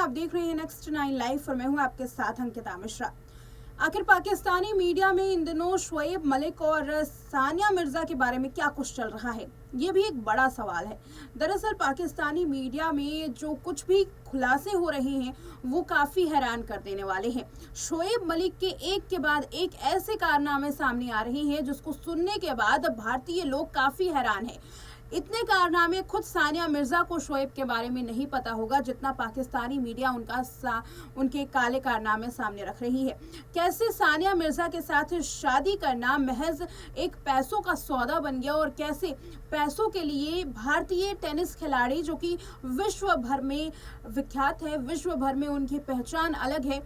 आप देख रहे हैं नेक्स्ट 9 लाइव और मैं हूं आपके साथ अंकिता मिश्रा। आखिर पाकिस्तानी मीडिया में इन दिनों शोएब मलिक और सानिया मिर्जा के बारे में क्या कुछ चल रहा है, ये भी एक बड़ा सवाल है। दरअसल पाकिस्तानी मीडिया में जो कुछ भी खुलासे हो रहे हैं वो काफ़ी हैरान कर देने वाले हैं। शोएब मलिक के एक के बाद एक ऐसे कारनामे सामने आ रहे हैं जिसको सुनने के बाद भारतीय लोग काफ़ी हैरान हैं। इतने कारनामे खुद सानिया मिर्जा को शोएब के बारे में नहीं पता होगा जितना पाकिस्तानी मीडिया उनके काले कारनामे सामने रख रही है। कैसे सानिया मिर्जा के साथ शादी करना महज एक पैसों का सौदा बन गया और कैसे पैसों के लिए भारतीय टेनिस खिलाड़ी जो कि विश्व भर में विख्यात है, विश्व भर में उनकी पहचान अलग है,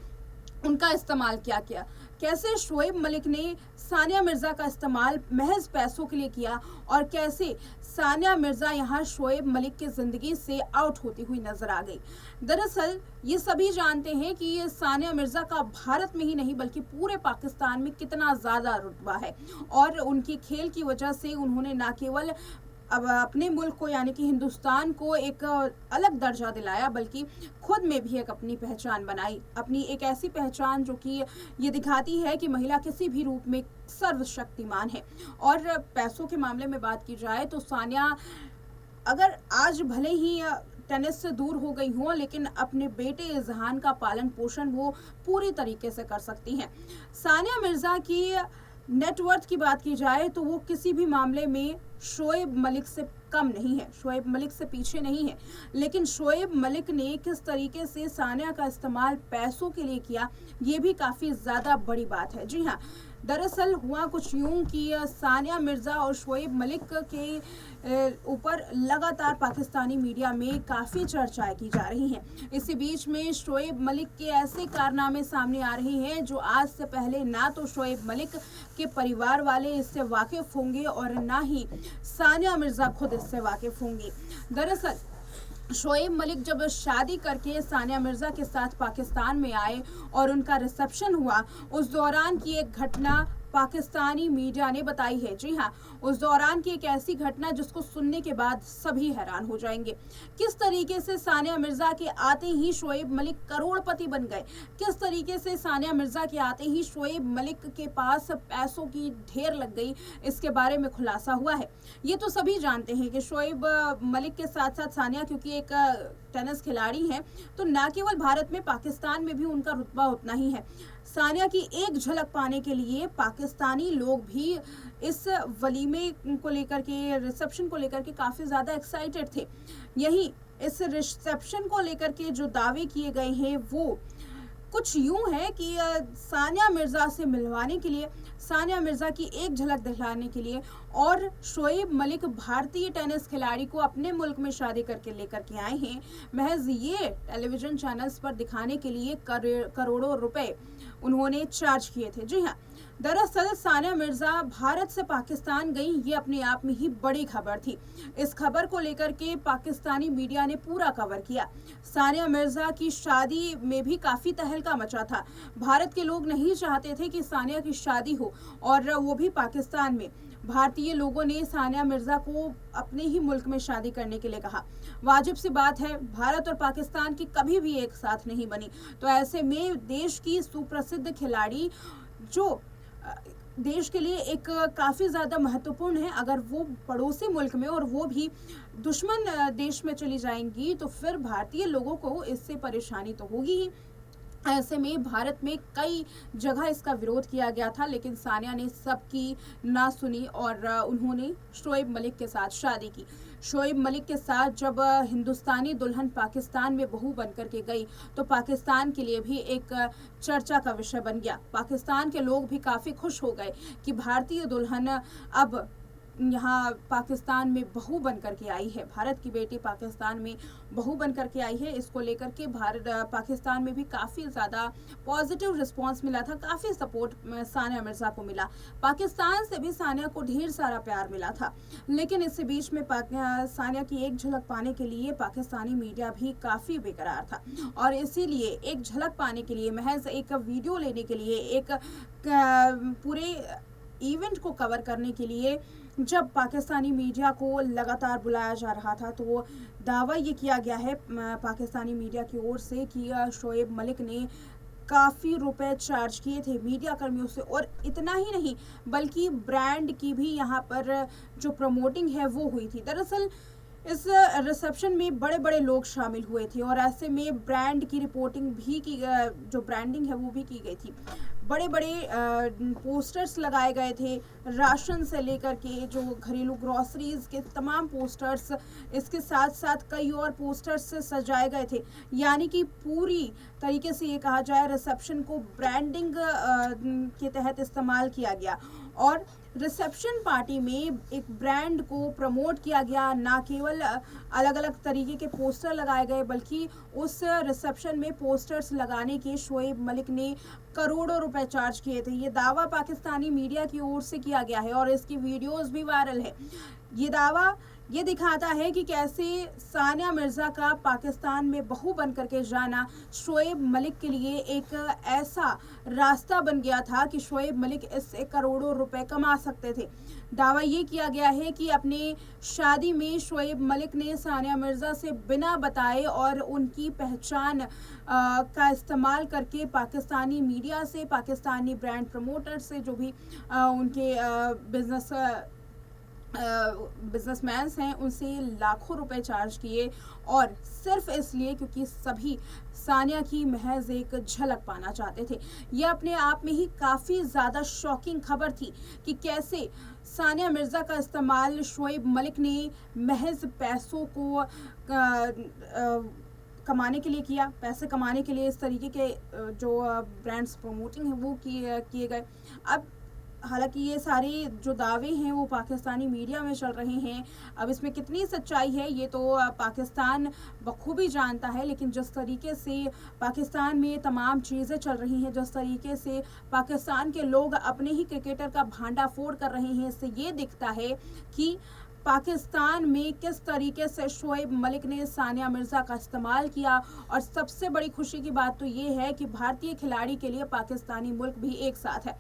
उनका इस्तेमाल किया। कैसे शोएब मलिक ने सानिया मिर्जा का इस्तेमाल महज पैसों के लिए किया और कैसे सानिया मिर्जा यहाँ शोएब मलिक की जिंदगी से आउट होती हुई नजर आ गई। दरअसल ये सभी जानते हैं कि ये सानिया मिर्जा का भारत में ही नहीं बल्कि पूरे पाकिस्तान में कितना ज्यादा रुतबा है और उनकी खेल की वजह से उन्होंने न केवल अब अपने मुल्क को यानी कि हिंदुस्तान को एक अलग दर्जा दिलाया बल्कि खुद में भी एक अपनी पहचान बनाई, अपनी एक ऐसी पहचान जो कि ये दिखाती है कि महिला किसी भी रूप में सर्वशक्तिमान है। और पैसों के मामले में बात की जाए तो सानिया अगर आज भले ही टेनिस से दूर हो गई हो लेकिन अपने बेटे इजहान का पालन पोषण वो पूरी तरीके से कर सकती हैं। सानिया मिर्जा की नेटवर्थ की बात की जाए तो वो किसी भी मामले में शोएब मलिक से कम नहीं है, शोएब मलिक से पीछे नहीं है। लेकिन शोएब मलिक ने किस तरीके से सानिया का इस्तेमाल पैसों के लिए किया, ये भी काफ़ी ज़्यादा बड़ी बात है। जी हाँ, दरअसल हुआ कुछ यूं कि सानिया मिर्ज़ा और शोएब मलिक के ऊपर लगातार पाकिस्तानी मीडिया में काफ़ी चर्चाएं की जा रही हैं। इसी बीच में शोएब मलिक के ऐसे कारनामे सामने आ रहे हैं जो आज से पहले ना तो शोएब मलिक के परिवार वाले इससे वाकिफ होंगे और ना ही सानिया मिर्ज़ा खुद इससे वाकिफ होंगी। दरअसल शोएब मलिक जब शादी करके सानिया मिर्जा के साथ पाकिस्तान में आए और उनका रिसेप्शन हुआ, उस दौरान की एक घटना पाकिस्तानी मीडिया ने बताई है। जी हाँ, उस दौरान की एक ऐसी घटना जिसको सुनने के बाद सभी हैरान हो जाएंगे। किस तरीके से सानिया मिर्जा के आते ही शोएब मलिक करोड़पति बन गए, किस तरीके से सानिया मिर्जा के आते ही शोएब मलिक के पास पैसों की ढेर लग गई, इसके बारे में खुलासा हुआ है। ये तो सभी जानते हैं कि शोएब मलिक के साथ साथ सानिया क्योंकि एक टेनिस खिलाड़ी हैं तो न केवल भारत में पाकिस्तान में भी उनका रुतबा उतना ही है। सानिया की एक झलक पाने के लिए पाकिस्तानी लोग भी इस वलीमे को लेकर के, रिसेप्शन को लेकर के काफ़ी ज़्यादा एक्साइटेड थे। यही इस रिसेप्शन को लेकर के जो दावे किए गए हैं वो कुछ यूं है कि सानिया मिर्ज़ा से मिलवाने के लिए, सानिया मिर्ज़ा की एक झलक दिखलाने के लिए और शोएब मलिक भारतीय टेनिस खिलाड़ी को अपने मुल्क में शादी करके लेकर के आए हैं, महज ये टेलीविज़न चैनल्स पर दिखाने के लिए करोड़ों रुपए उन्होंने चार्ज किए थे। जी हाँ, दरअसल सानिया मिर्जा भारत से पाकिस्तान गई, ये अपने आप में ही बड़ी खबर थी। इस खबर को लेकर के पाकिस्तानी मीडिया ने पूरा कवर किया। सानिया मिर्जा की शादी में भी काफ़ी तहलका मचा था। भारत के लोग नहीं चाहते थे कि सानिया की शादी हो और वो भी पाकिस्तान में। भारतीय लोगों ने सानिया मिर्जा को अपने ही मुल्क में शादी करने के लिए कहा। वाजिब सी बात है, भारत और पाकिस्तान की कभी भी एक साथ नहीं बनी, तो ऐसे में देश की सुप्रसिद्ध खिलाड़ी जो देश के लिए एक काफ़ी ज़्यादा महत्वपूर्ण है, अगर वो पड़ोसी मुल्क में और वो भी दुश्मन देश में चली जाएंगी तो फिर भारतीय लोगों को इससे परेशानी तो होगी ही। ऐसे में भारत में कई जगह इसका विरोध किया गया था लेकिन सानिया ने सबकी ना सुनी और उन्होंने शोएब मलिक के साथ शादी की। शोएब मलिक के साथ जब हिंदुस्तानी दुल्हन पाकिस्तान में बहू बनकर के गई तो पाकिस्तान के लिए भी एक चर्चा का विषय बन गया। पाकिस्तान के लोग भी काफ़ी खुश हो गए कि भारतीय दुल्हन अब यहाँ पाकिस्तान में बहू बन करके आई है, भारत की बेटी पाकिस्तान में बहू बन करके आई है। इसको लेकर के पाकिस्तान में भी काफ़ी ज़्यादा पॉजिटिव रिस्पांस मिला था, काफ़ी सपोर्ट सानिया मिर्ज़ा को मिला। पाकिस्तान से भी सानिया को ढेर सारा प्यार मिला था। लेकिन इसी बीच में सानिया की एक झलक पाने के लिए पाकिस्तानी मीडिया भी काफ़ी बेकरार था और इसीलिए एक झलक पाने के लिए, महज एक वीडियो लेने के लिए, एक पूरे इवेंट को कवर करने के लिए जब पाकिस्तानी मीडिया को लगातार बुलाया जा रहा था, तो दावा ये किया गया है पाकिस्तानी मीडिया की ओर से कि शोएब मलिक ने काफ़ी रुपए चार्ज किए थे मीडिया कर्मियों से। और इतना ही नहीं बल्कि ब्रांड की भी यहाँ पर जो प्रमोटिंग है वो हुई थी। दरअसल इस रिसेप्शन में बड़े बड़े लोग शामिल हुए थे और ऐसे में ब्रांड की रिपोर्टिंग भी की, जो ब्रांडिंग है वो भी की गई थी। बड़े बड़े पोस्टर्स लगाए गए थे, राशन से लेकर के जो घरेलू ग्रॉसरीज के तमाम पोस्टर्स, इसके साथ साथ कई और पोस्टर्स से सजाए गए थे। यानी कि पूरी तरीके से ये कहा जाए रिसेप्शन को ब्रांडिंग के तहत इस्तेमाल किया गया और रिसेप्शन पार्टी में एक ब्रांड को प्रमोट किया गया। ना केवल अलग अलग तरीके के पोस्टर लगाए गए बल्कि उस रिसेप्शन में पोस्टर्स लगाने के शोएब मलिक ने करोड़ों रुपए चार्ज किए थे। ये दावा पाकिस्तानी मीडिया की ओर से किया गया है और इसकी वीडियोस भी वायरल है। ये दावा ये दिखाता है कि कैसे सानिया मिर्ज़ा का पाकिस्तान में बहू बनकर के जाना शोएब मलिक के लिए एक ऐसा रास्ता बन गया था कि शोएब मलिक इससे करोड़ों रुपए कमा सकते थे। दावा ये किया गया है कि अपने शादी में शोएब मलिक ने सानिया मिर्ज़ा से बिना बताए और उनकी पहचान का इस्तेमाल करके पाकिस्तानी मीडिया से, पाकिस्तानी ब्रांड प्रमोटर से, जो भी उनके बिजनेसमैन हैं, उनसे लाखों रुपए चार्ज किए और सिर्फ इसलिए क्योंकि सभी सानिया की महज एक झलक पाना चाहते थे। यह अपने आप में ही काफ़ी ज़्यादा शॉकिंग खबर थी कि कैसे सानिया मिर्ज़ा का इस्तेमाल शोएब मलिक ने महज पैसों को कमाने के लिए किया, पैसे कमाने के लिए इस तरीके के जो ब्रांड्स प्रमोटिंग है वो किए गए। अब हालांकि ये सारे जो दावे हैं वो पाकिस्तानी मीडिया में चल रहे हैं। अब इसमें कितनी सच्चाई है ये तो पाकिस्तान बखूबी जानता है, लेकिन जिस तरीके से पाकिस्तान में तमाम चीज़ें चल रही हैं, जिस तरीके से पाकिस्तान के लोग अपने ही क्रिकेटर का भांडाफोड़ कर रहे हैं, इससे ये दिखता है कि पाकिस्तान में किस तरीके से शोएब मलिक ने सानिया मिर्ज़ा का इस्तेमाल किया। और सबसे बड़ी खुशी की बात तो ये है कि भारतीय खिलाड़ी के लिए पाकिस्तानी मुल्क भी एक साथ है।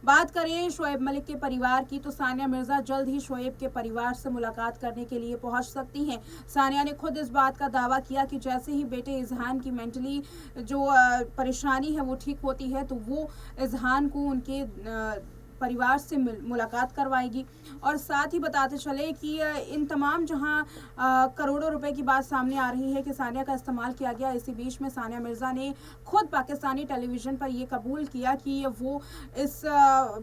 बात करें शोएब मलिक के परिवार की तो सानिया मिर्ज़ा जल्द ही शोएब के परिवार से मुलाकात करने के लिए पहुंच सकती हैं। सानिया ने खुद इस बात का दावा किया कि जैसे ही बेटे इजहान की मेंटली जो परेशानी है वो ठीक होती है तो वो इजहान को उनके परिवार से मुलाकात करवाएगी। और साथ ही बताते चले कि इन तमाम जहां करोड़ों रुपए की बात सामने आ रही है कि सानिया का इस्तेमाल किया गया, इसी बीच में सानिया मिर्ज़ा ने खुद पाकिस्तानी टेलीविज़न पर ये कबूल किया कि वो इस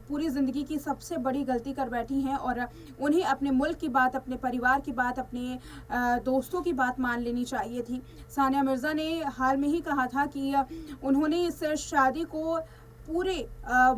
पूरी ज़िंदगी की सबसे बड़ी गलती कर बैठी हैं और उन्हें अपने मुल्क की बात, अपने परिवार की बात, अपने दोस्तों की बात मान लेनी चाहिए थी। सानिया मिर्ज़ा ने हाल में ही कहा था कि उन्होंने इस शादी को पूरे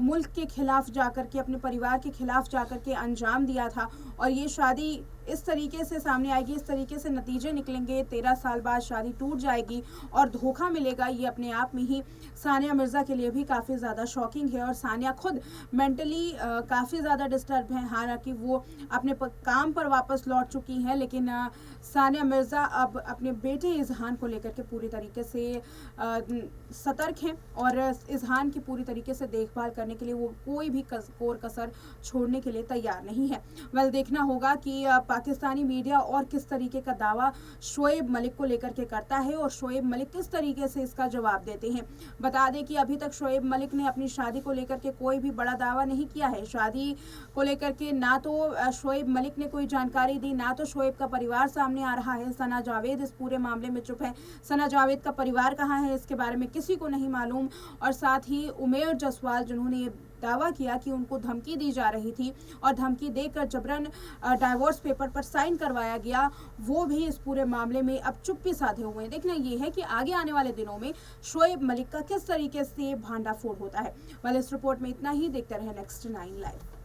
मुल्क के खिलाफ जाकर के, अपने परिवार के खिलाफ जाकर के अंजाम दिया था और ये शादी इस तरीके से सामने आएगी, इस तरीके से नतीजे निकलेंगे, 13 साल बाद शादी टूट जाएगी और धोखा मिलेगा। ये अपने आप में ही सानिया मिर्ज़ा के लिए भी काफ़ी ज़्यादा शॉकिंग है और सानिया खुद मेंटली काफ़ी ज़्यादा डिस्टर्ब है। हालांकि वो अपने काम पर वापस लौट चुकी हैं, लेकिन सानिया मिर्ज़ा अब अपने बेटे इजहान को लेकर के पूरी तरीके से सतर्क हैं और इजहान की पूरी तरीके से देखभाल करने के लिए वो कोई भी कोर कसर छोड़ने के लिए तैयार नहीं है। वेल, देखना होगा कि पाकिस्तानी मीडिया और किस तरीके का दावा शोएब मलिक को लेकर के करता है और शोएब मलिक किस तरीके से इसका जवाब देते हैं। बता दें कि अभी तक शोएब मलिक ने अपनी शादी को लेकर के कोई भी बड़ा दावा नहीं किया है। शादी को लेकर के ना तो शोएब मलिक ने कोई जानकारी दी, ना तो शोएब का परिवार सामने आ रहा है। सना जावेद इस पूरे मामले में चुप है। सना जावेद का परिवार कहाँ है इसके बारे में किसी को नहीं मालूम। और साथ ही उमेर जसवाल, जिन्होंने दावा किया कि उनको धमकी दी जा रही थी और धमकी देकर जबरन डाइवोर्स पेपर पर साइन करवाया गया, वो भी इस पूरे मामले में अब चुप्पी साधे हुए हैं। देखना ये है कि आगे आने वाले दिनों में शोएब मलिक का किस तरीके से भांडाफोड़ होता है। वाले इस रिपोर्ट में इतना ही। देखते रहे नेक्स्ट 9 लाइव।